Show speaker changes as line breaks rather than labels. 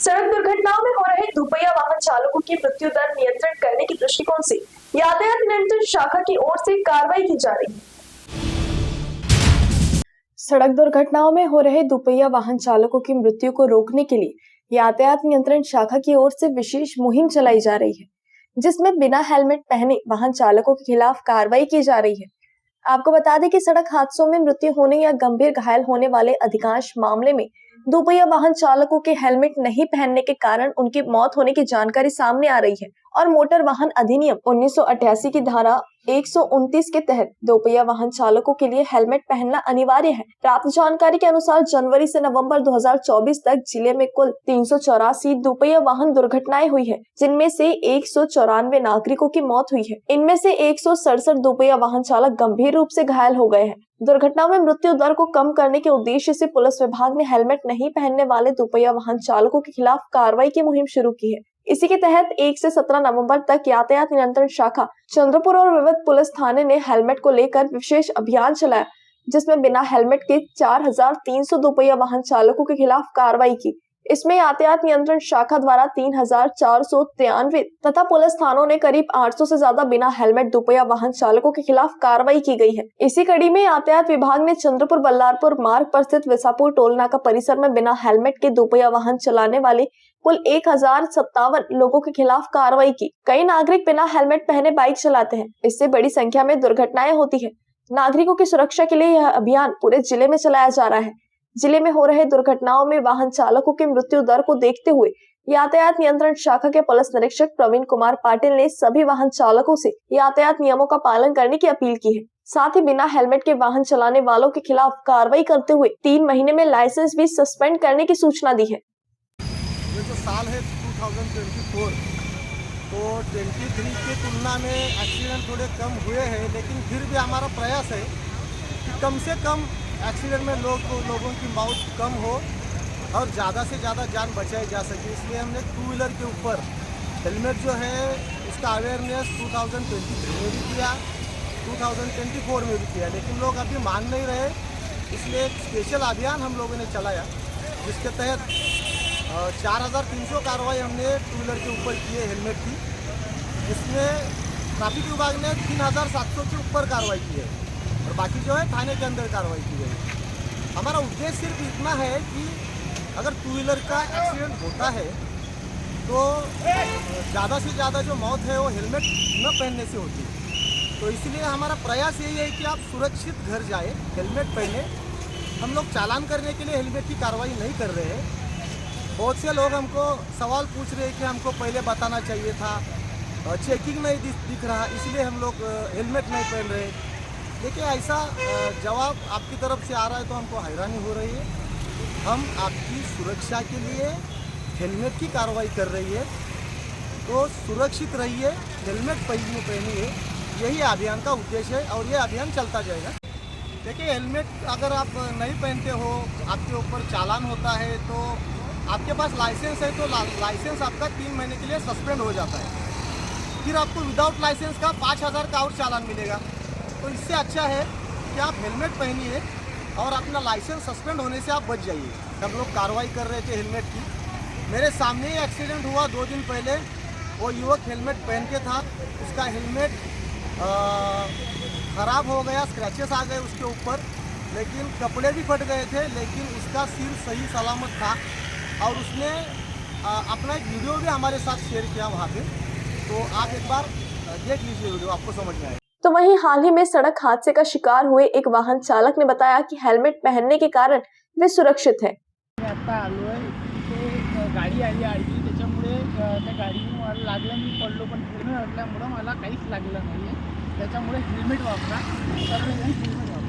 सड़क दुर्घटनाओं में हो रहे दुपहिया वाहन चालकों की मृत्यु दर नियंत्रण करने के दृष्टिकोण से यातायात नियंत्रण शाखा की ओर से कार्रवाई की जा रही है। सड़क दुर्घटनाओं में हो रहे दुपहिया वाहन चालकों की मृत्यु को रोकने के लिए यातायात नियंत्रण शाखा की ओर से विशेष मुहिम चलाई जा रही है, जिसमें बिना हेलमेट पहने वाहन चालकों के खिलाफ कार्रवाई की जा रही है। आपको बता दें कि सड़क हादसों में मृत्यु होने या गंभीर घायल होने वाले अधिकांश मामले में दुपहिया वाहन चालकों के हेलमेट नहीं पहनने के कारण उनकी मौत होने की जानकारी सामने आ रही है और मोटर वाहन अधिनियम 1988 की धारा 129 के तहत दोपहिया वाहन चालकों के लिए हेलमेट पहनना अनिवार्य है। प्राप्त जानकारी के अनुसार जनवरी से नवंबर 2024 तक जिले में कुल 384 दोपहिया वाहन दुर्घटनाएं हुई है, जिनमें से 194 नागरिकों की मौत हुई है। इनमें से 167 दोपहिया वाहन चालक गंभीर रूप से घायल हो गए हैं। दुर्घटना में मृत्यु दर को कम करने के उद्देश्य से पुलिस विभाग ने हेलमेट नहीं पहनने वाले दोपहिया वाहन चालकों के खिलाफ कार्रवाई की मुहिम शुरू की है। इसी के तहत 1 से 17 नवंबर तक यातायात नियंत्रण शाखा चंद्रपुर और विविध पुलिस थाने ने हेलमेट को लेकर विशेष अभियान चलाया, जिसमें बिना हेलमेट के 4300 दोपहिया वाहन चालकों के खिलाफ कार्रवाई की। इसमें यातायात नियंत्रण शाखा द्वारा 3493 तथा पुलिस थानों ने करीब 800 से ज्यादा बिना हेलमेट दोपहिया वाहन चालकों के खिलाफ कार्रवाई की गई है। इसी कड़ी में यातायात विभाग ने चंद्रपुर बल्लारपुर मार्ग पर स्थित विसापुर टोल नाका परिसर में बिना हेलमेट के दोपहिया वाहन चलाने वाले कुल 1057 लोगों के खिलाफ कार्रवाई की। कई नागरिक बिना हेलमेट पहने बाइक चलाते हैं, इससे बड़ी संख्या में दुर्घटनाएं होती है। नागरिकों की सुरक्षा के लिए यह अभियान पूरे जिले में चलाया जा रहा है। जिले में हो रहे दुर्घटनाओं में वाहन चालकों की मृत्यु दर को देखते हुए यातायात नियंत्रण शाखा के पुलिस निरीक्षक प्रवीण कुमार पाटिल ने सभी वाहन चालकों से यातायात नियमों का पालन करने की अपील की है। साथ ही बिना हेलमेट के वाहन चलाने वालों के खिलाफ कार्रवाई करते हुए 3 महीने में लाइसेंस भी सस्पेंड करने की सूचना दी है।
ये जो साल है 2024, तो 23 की तुलना में एक्सीडेंट थोड़े कम हुए हैं, लेकिन फिर भी हमारा प्रयास है कि कम से कम एक्सीडेंट में लोगों की मौत कम हो और ज़्यादा से ज़्यादा जान बचाई जा सके। इसलिए हमने 2 व्हीलर के ऊपर हेलमेट जो है उसका अवेयरनेस 2023 में भी किया, 2024 में भी किया, लेकिन लोग अभी मान नहीं रहे। इसलिए एक स्पेशल अभियान हम लोगों ने चलाया, जिसके तहत 4300 कार्रवाई हमने 2 व्हीलर के ऊपर की है हेलमेट की। इसमें ट्रैफिक विभाग ने 3700 के ऊपर कार्रवाई की है और बाकी जो है थाने के अंदर कार्रवाई की गई। हमारा उद्देश्य सिर्फ इतना है कि अगर 2 व्हीलर का एक्सीडेंट होता है तो ज़्यादा से ज़्यादा जो मौत है वो हेलमेट न पहनने से होती है। तो इसलिए हमारा प्रयास यही है कि आप सुरक्षित घर जाए, हेलमेट पहने। हम लोग चालान करने के लिए हेलमेट की कार्रवाई नहीं कर रहे हैं। बहुत से लोग हमको सवाल पूछ रहे हैं कि हमको पहले बताना चाहिए था, चेकिंग नहीं दिख रहा, इसलिए हम लोग हेलमेट नहीं पहन रहे। देखिए, ऐसा जवाब आपकी तरफ से आ रहा है तो हमको हैरानी हो रही है। हम आपकी सुरक्षा के लिए हेलमेट की कार्रवाई कर रही है, तो सुरक्षित रहिए, हेलमेट पहनिए। यही अभियान का उद्देश्य है और ये अभियान चलता जाएगा। देखिए, हेलमेट अगर आप नहीं पहनते हो, आपके ऊपर चालान होता है, तो आपके पास लाइसेंस है तो लाइसेंस आपका 3 महीने के लिए सस्पेंड हो जाता है। फिर आपको विदाउट लाइसेंस का 5000 का और चालान मिलेगा। तो इससे अच्छा है कि आप हेलमेट पहनिए और अपना लाइसेंस सस्पेंड होने से आप बच जाइए। हम लोग कार्रवाई कर रहे थे हेलमेट की, मेरे सामने ही एक्सीडेंट हुआ 2 दिन पहले। वो युवक हेलमेट पहन के था, उसका हेलमेट ख़राब हो गया, स्क्रैचेस आ गए उसके ऊपर, लेकिन कपड़े भी फट गए थे, लेकिन उसका सिर सही सलामत था और उसने अपना एक वीडियो भी हमारे साथ शेयर किया वहाँ पे। तो आप एक बार देख लीजिए वीडियो, आपको समझ में आएगा।
तो वहीं हाल ही में सड़क हादसे का शिकार हुए एक वाहन चालक ने बताया कि हेलमेट पहनने के कारण वे सुरक्षित हैं।
आता आलो आहे, तिथे गाडी आली आडवी, त्याच्यामुळे त्या गाडीने मला लागलं, मी पडलो, पण हेल्मेट असल्यामुळं मला काहीच लागलं नाही आहे। त्याच्यामुळे हेल्मेट वापरा, सर्वजण हेल्मेट वापरा।